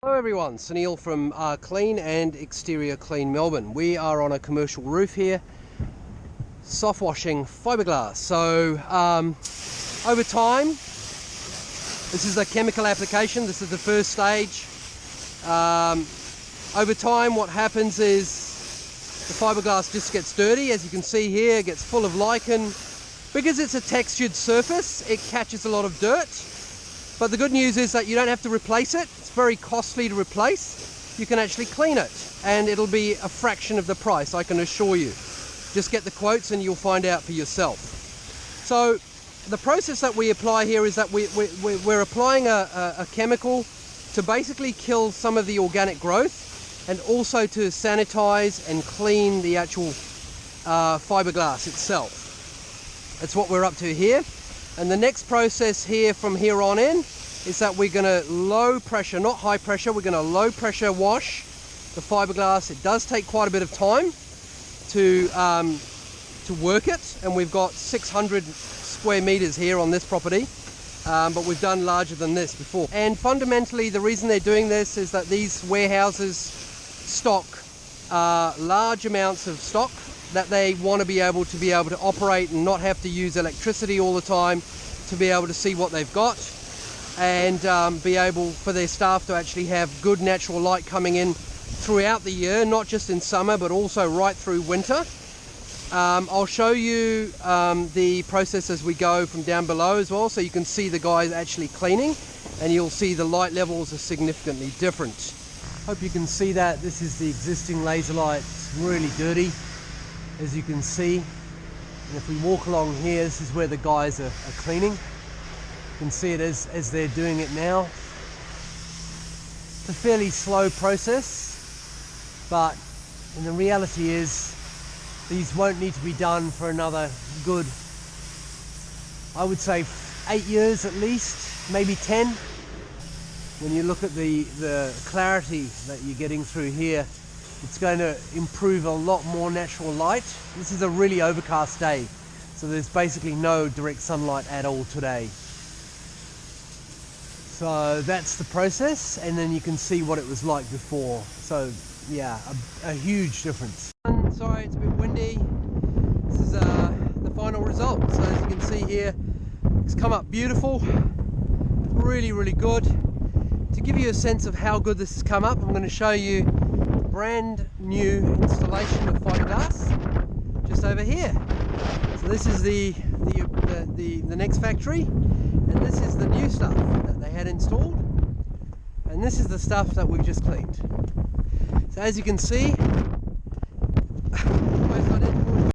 Hello everyone, Sunil from Clean and Exterior Clean Melbourne. We are on a commercial roof here, soft washing fiberglass. So over time, this is the chemical application, this is the first stage. Over time what happens is the fiberglass just gets dirty. As you can see here, it gets full of lichen. Because it's a textured surface, it catches a lot of dirt. But the good news is that you don't have to replace it. It's very costly to replace. You can actually clean it and it'll be a fraction of the price, I can assure you. Just get the quotes and you'll find out for yourself. So the process that we apply here is that we're applying a chemical to basically kill some of the organic growth and also to sanitize and clean the actual fiberglass itself. That's what we're up to here. And the next process here from here on in is that we're going to low pressure, not high pressure, we're going to low pressure wash the fiberglass. It does take quite a bit of time to work it, and we've got 600 square meters here on this property, but we've done larger than this before. And fundamentally the reason they're doing this is that these warehouses stock large amounts of stock that they want to be able to operate and not have to use electricity all the time, to be able to see what they've got and be able for their staff to actually have good natural light coming in throughout the year, not just in summer but also right through winter. I'll show you the process as we go from down below as well, so you can see the guys actually cleaning and you'll see the light levels are significantly different. Hope you can see that. This is the existing laser light. It's really dirty, as you can see. And if we walk along here, this is where the guys are cleaning. You can see it as they're doing it now. It's a fairly slow process, but the reality is these won't need to be done for another good, I would say 8 years at least, maybe 10. When you look at the clarity that you're getting through here, it's going to improve a lot more natural light. This is a really overcast day, so there's basically no direct sunlight at all today. So that's the process, and then you can see what it was like before. So yeah, a huge difference. Sorry, it's a bit windy. This is the final result. So as you can see here, it's come up beautiful, really, really good. To give you a sense of how good this has come up, I'm going to show you brand new installation of fiberglass just over here. So this is the next factory, and this is the new stuff that they had installed, and this is the stuff that we've just cleaned. So as you can see,